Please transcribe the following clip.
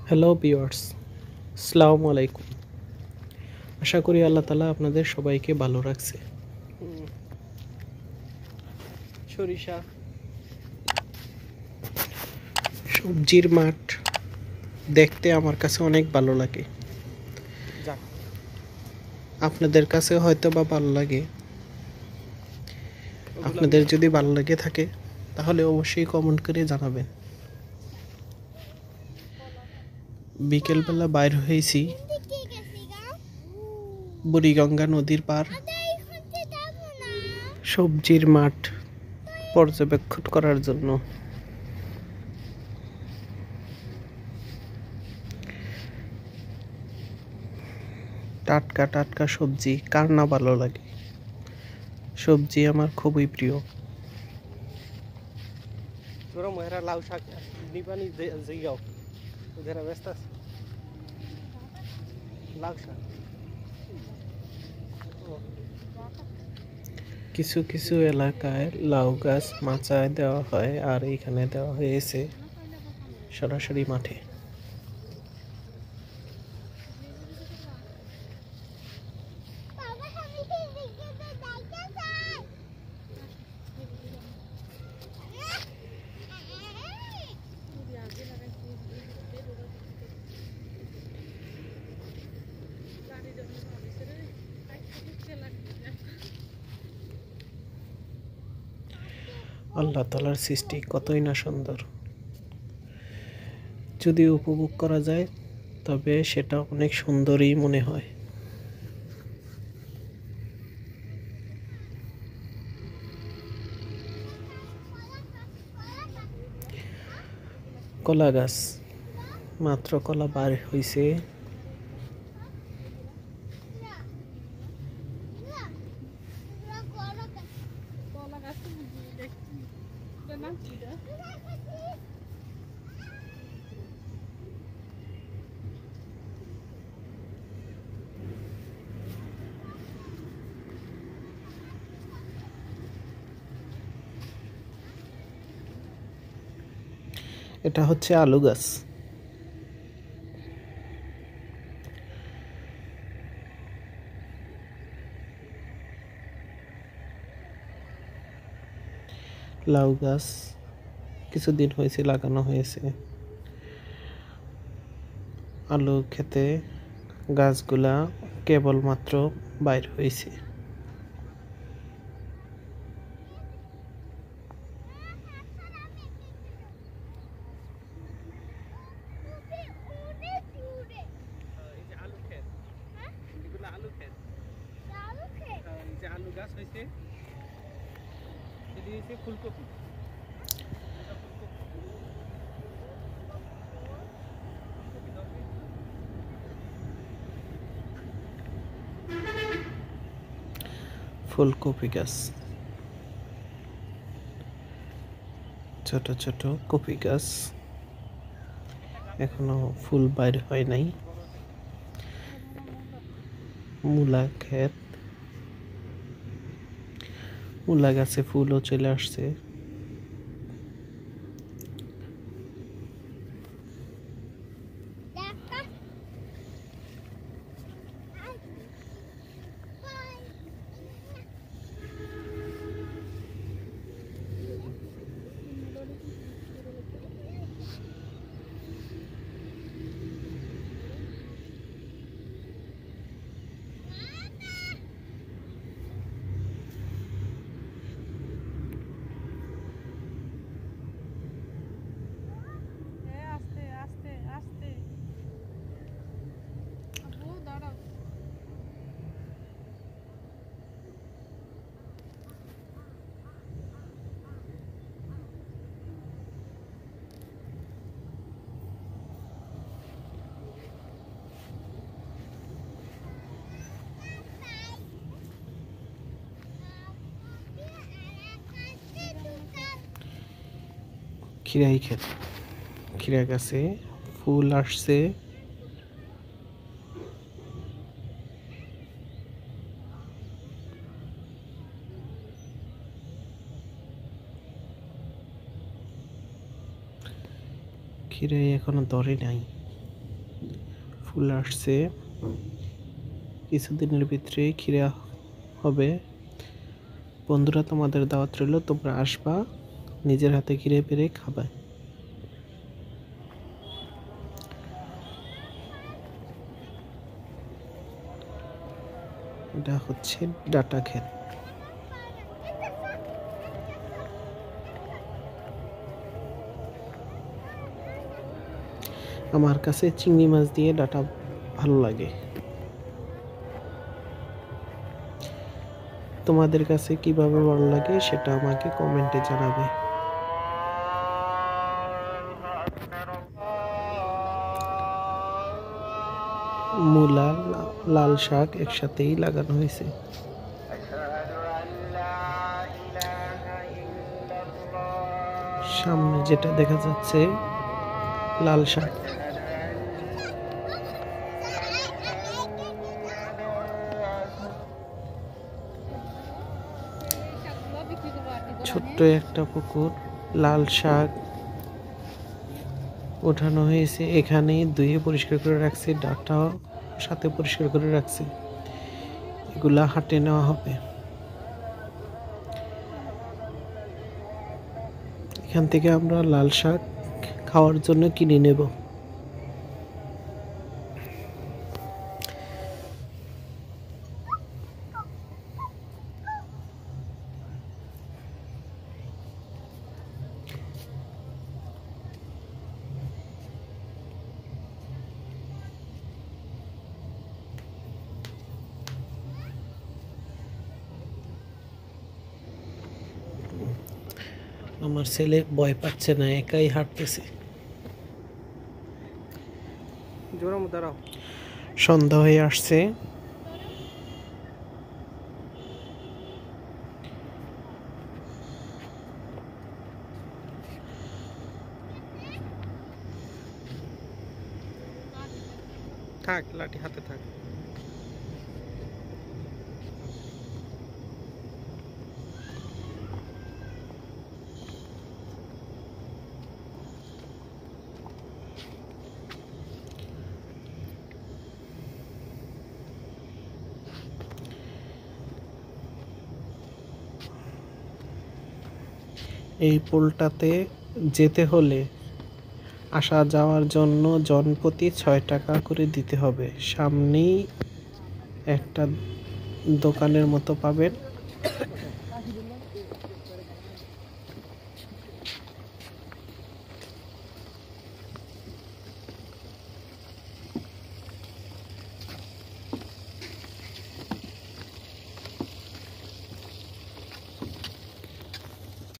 Hello viewers, আসসালামু আলাইকুম। আশা করি আল্লাহ তাআলা আপনাদের সবাইকে ভালো রাখছে। সরিষা, সবজির মাঠ দেখতে আমার কাছে অনেক ভালো লাগে। যাক, আপনাদের কাছে হয়তো বা ভালো লাগে। আপনাদের যদি ভালো লাগে থাকে তাহলে অবশ্যই কমেন্ট করে জানাবেন। বিকেলবেলা বাইর হয়েছি বুড়িগঙ্গা নদীর পার সবজির মাঠ পর্যবেক্ষণ করার জন্য। টাটকা টাটকা সবজি কার না ভালো লাগে। সবজি আমার খুবই প্রিয়। তোরা মহেরা লাউ শাক নিবানি জিগাও ওদের ব্যস্ত আছে। লাউ শাক কিছু কিছু এলাকায় লাউ গাছ মাচায় দেওয়া হয়, আর এখানে দেওয়া হয়েছে সরাসরি মাঠে। আল্লাহ তাআলার সৃষ্টি কতই না সুন্দর। যদি উপভোগ করা যায় তবে সেটা অনেক সুন্দরই মনে হয়। কলা গাছ, মাত্র কলা বার হইছে। এটা হচ্ছে আলু গাছ। লাউ গাছ কিছুদিন হয়েছে লাগানো হয়েছে। আলু খেতে গাছগুলা কেবলমাত্র বাইর হয়েছে। আলু খেত, এগুলো আলু খেত। এই যে আলু গাছ হয়েছে, এটি হয়েছে ফুলকপি। ফুলকপি গাছ, ছোট ছোট কপি গাছ, এখনো ফুল বাইর হয় নাই। মূলা ক্ষেত, মূলা গাছে ফুলও চলে আসছে। খিরাই ক্ষেত, খিরা গাছে ফুল আসছে। খিরাই এখনো ধরে নাই। ফুল আসছে, কিছুদিনের ভিতরে খিরা হবে। বন্ধুরা, তোমাদের দাওয়াত রইল, তোমরা আসবা, নিজের হাতে খিরে পেরে খাবা। এটা হচ্ছে ডাটা ক্ষেত। আমার কাছে চিংড়ি মাছ দিয়ে ডাটা ভালো লাগে। তোমাদের কাছে কিভাবে ভালো লাগে সেটা আমাকে কমেন্টে জানাবে। মূলা, লাল শাক একসাথেই লাগানো হয়েছে। সামনে যেটা দেখা যাচ্ছে লাল শাক। ছোট্ট একটা পুকুর, লাল শাক ওঠানো হয়েছে। এখানে ধুয়ে পরিষ্কার করে রাখছি, ডাঁটাও সাথে পরিষ্কার করে রাখছি। এগুলা হাটে নেওয়া হবে। এখান থেকে আমরা লাল শাক খাওয়ার জন্য কিনে নেব। আমার ছেলে ভয় পাচ্ছে না, একাই হাঁটতেছে। সন্ধ্যা হয়ে আসছে। থাক, লাঠি হাতে থাক। এই পোলটাতে যেতে হলে আসা যাওয়ার জন্য জনপ্রতি ৬ টাকা করে দিতে হবে। সামনেই একটা দোকানের মতো পাবেন,